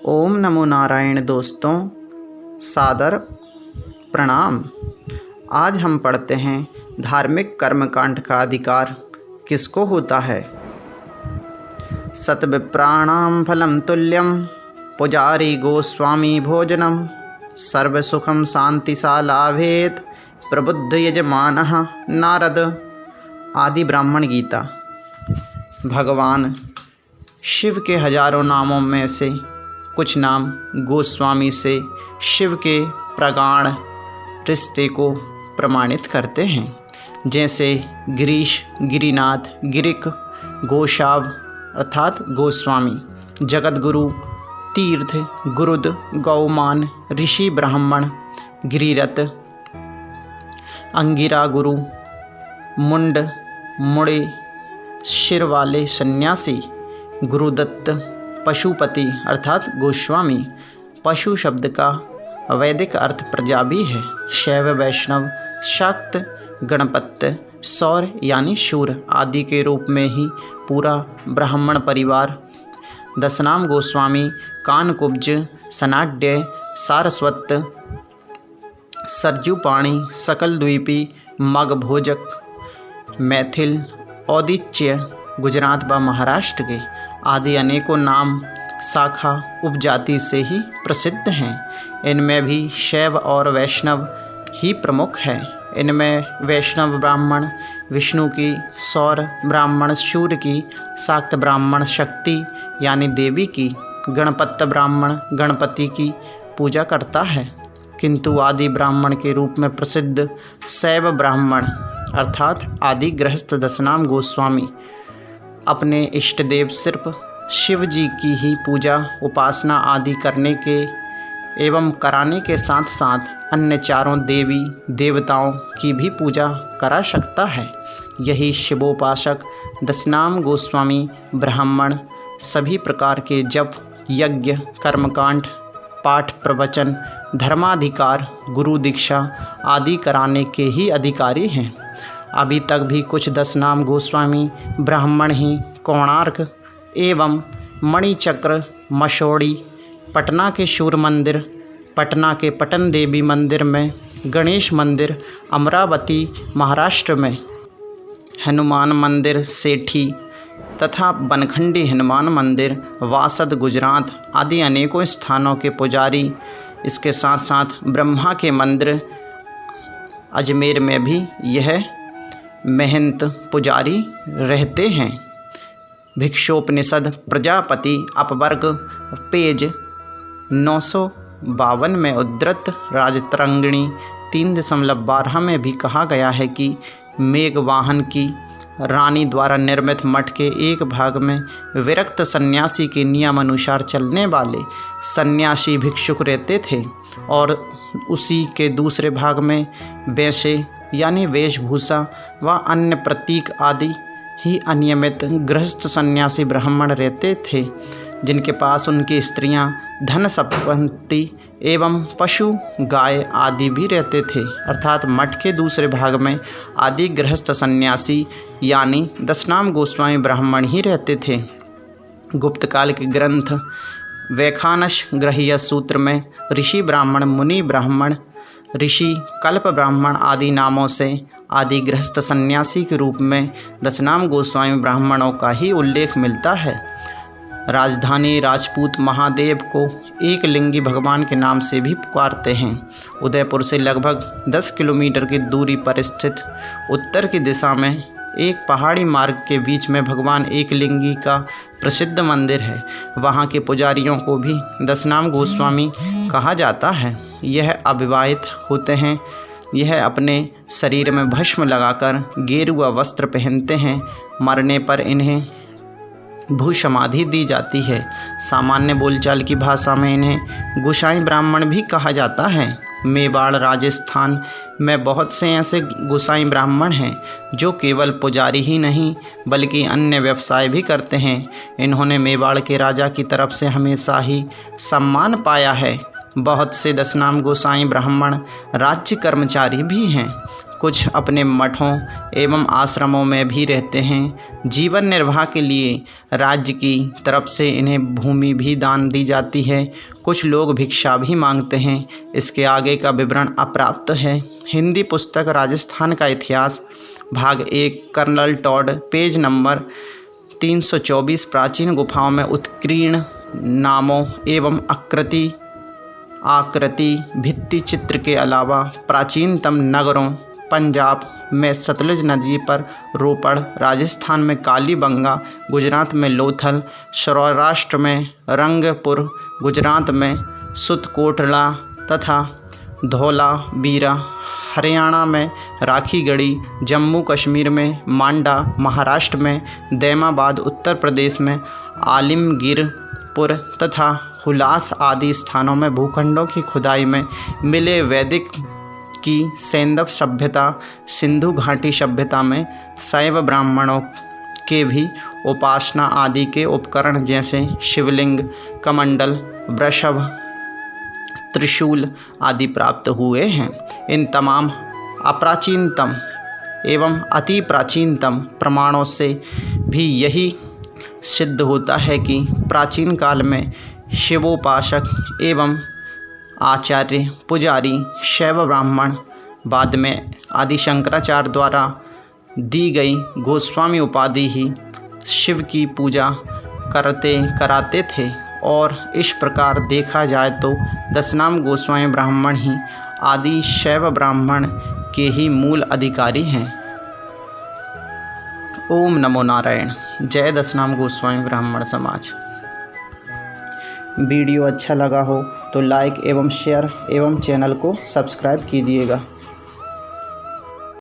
ओम नमो नारायण। दोस्तों, सादर प्रणाम। आज हम पढ़ते हैं धार्मिक कर्मकांड का अधिकार किसको होता है। सतविप्राणां फलं तुल्यं पुजारी गोस्वामी भोजनम सर्वसुखम शांतिसा लाभेत प्रबुद्ध यजमानः नारद। आदि ब्राह्मण गीता। भगवान शिव के हजारों नामों में से कुछ नाम गोस्वामी से शिव के प्रगाढ़ रिश्ते को प्रमाणित करते हैं, जैसे गिरीश, गिरिनाथ, गिरिक, गोशाव अर्थात गोस्वामी, जगतगुरु, तीर्थ, गुरुद, गौमान, ऋषि ब्राह्मण, गिरिरथ, अंगिरा गुरु, मुंड, मुड़े सिर वाले सन्यासी, गुरुदत्त, पशुपति अर्थात गोस्वामी। पशु शब्द का वैदिक अर्थ प्रजा भी है। शैव, वैष्णव, शाक्त, गणपत्य, सौर यानी शूर आदि के रूप में ही पूरा ब्राह्मण परिवार। दशनाम गोस्वामी कानकुब्ज, सनाड्य, सारस्वत, सरजुपाणी, सकल द्वीपी, मगभोजक, मैथिल, औदिच्य गुजरात व महाराष्ट्र के आदि अनेकों नाम शाखा उपजाति से ही प्रसिद्ध हैं। इनमें भी शैव और वैष्णव ही प्रमुख है। इनमें वैष्णव ब्राह्मण विष्णु की, सौर ब्राह्मण सूर्य की, शाक्त ब्राह्मण शक्ति यानी देवी की, गणपत्य ब्राह्मण गणपति की पूजा करता है। किंतु आदि ब्राह्मण के रूप में प्रसिद्ध शैव ब्राह्मण अर्थात आदि गृहस्थ दशनाम गोस्वामी अपने इष्ट देव सिर्फ शिव जी की ही पूजा उपासना आदि करने के एवं कराने के साथ साथ अन्य चारों देवी देवताओं की भी पूजा करा सकता है। यही शिवोपासक दशनाम गोस्वामी ब्राह्मण सभी प्रकार के जप, यज्ञ, कर्मकांड, पाठ, प्रवचन, धर्माधिकार, गुरु दीक्षा आदि कराने के ही अधिकारी हैं। अभी तक भी कुछ दशनाम गोस्वामी ब्राह्मण ही कोणार्क एवं मणिचक्र, मशोड़ी, पटना के सूर्य मंदिर, पटना के पटन देवी मंदिर में, गणेश मंदिर, अमरावती महाराष्ट्र में हनुमान मंदिर, सेठी तथा बनखंडी हनुमान मंदिर, वासद गुजरात आदि अनेकों स्थानों के पुजारी। इसके साथ साथ ब्रह्मा के मंदिर अजमेर में भी यह महंत पुजारी रहते हैं। भिक्षोपनिषद प्रजापति अपवर्ग पेज 952 में उद्धृत राजतरंगिणी 3.12 में भी कहा गया है कि मेघवाहन की रानी द्वारा निर्मित मठ के एक भाग में विरक्त सन्यासी के नियम अनुसार चलने वाले सन्यासी भिक्षुक रहते थे और उसी के दूसरे भाग में वैश्य यानी वेशभूषा व अन्य प्रतीक आदि ही अनियमित गृहस्थ सन्यासी ब्राह्मण रहते थे, जिनके पास उनकी स्त्रियां, धन संपत्ति एवं पशु, गाय आदि भी रहते थे। अर्थात मठ के दूसरे भाग में आदि गृहस्थ सन्यासी यानी दशनाम गोस्वामी ब्राह्मण ही रहते थे। गुप्त काल के ग्रंथ वैखानस गृह्य सूत्र में ऋषि ब्राह्मण, मुनि ब्राह्मण, ऋषि, कल्प ब्राह्मण आदि नामों से आदि गृहस्थ सन्यासी के रूप में दशनाम गोस्वामी ब्राह्मणों का ही उल्लेख मिलता है। राजधानी राजपूत महादेव को एक लिंगी भगवान के नाम से भी पुकारते हैं। उदयपुर से लगभग 10 किलोमीटर की दूरी पर स्थित उत्तर की दिशा में एक पहाड़ी मार्ग के बीच में भगवान एक लिंगी का प्रसिद्ध मंदिर है। वहाँ के पुजारियों को भी दशनाम गोस्वामी कहा जाता है। यह अविवाहित होते हैं। यह अपने शरीर में भस्म लगाकर गेरुआ वस्त्र पहनते हैं। मरने पर इन्हें भूसमाधि दी जाती है। सामान्य बोलचाल की भाषा में इन्हें गोसाई ब्राह्मण भी कहा जाता है। मेवाड़ राजस्थान में बहुत से ऐसे गोसाई ब्राह्मण हैं जो केवल पुजारी ही नहीं बल्कि अन्य व्यवसाय भी करते हैं। इन्होंने मेवाड़ के राजा की तरफ से हमेशा ही सम्मान पाया है। बहुत से दशनाम गोसाई ब्राह्मण राज्य कर्मचारी भी हैं। कुछ अपने मठों एवं आश्रमों में भी रहते हैं। जीवन निर्वाह के लिए राज्य की तरफ से इन्हें भूमि भी दान दी जाती है। कुछ लोग भिक्षा भी मांगते हैं। इसके आगे का विवरण अप्राप्त है। हिंदी पुस्तक राजस्थान का इतिहास भाग 1 कर्नल टॉड पेज नंबर 324 प्राचीन गुफाओं में उत्कीर्ण नामों एवं आकृति भित्ति चित्र के अलावा प्राचीनतम नगरों पंजाब में सतलुज नदी पर रोपड़, राजस्थान में कालीबंगा, गुजरात में लोथल, सौराष्ट्र में रंगपुर, गुजरात में सुतकोटला तथा धौलावीरा, हरियाणा में राखीगढ़ी, जम्मू कश्मीर में मांडा, महाराष्ट्र में दैमाबाद, उत्तर प्रदेश में आलिमगीरपुर तथा हुलास आदि स्थानों में भूखंडों की खुदाई में मिले वैदिक की सैंधव सभ्यता, सिंधु घाटी सभ्यता में शैव ब्राह्मणों के भी उपासना आदि के उपकरण जैसे शिवलिंग, कमंडल, वृषभ, त्रिशूल आदि प्राप्त हुए हैं। इन तमाम अप्राचीनतम एवं अति प्राचीनतम प्रमाणों से भी यही सिद्ध होता है कि प्राचीन काल में शिवोपासक एवं आचार्य पुजारी शैव ब्राह्मण, बाद में आदि शंकराचार्य द्वारा दी गई गोस्वामी उपाधि ही शिव की पूजा कराते थे। और इस प्रकार देखा जाए तो दशनाम गोस्वामी ब्राह्मण ही आदि शैव ब्राह्मण के ही मूल अधिकारी हैं। ओम नमो नारायण। जय दशनाम गोस्वामी ब्राह्मण समाज। वीडियो अच्छा लगा हो तो लाइक एवं शेयर एवं चैनल को सब्सक्राइब कीजिएगा।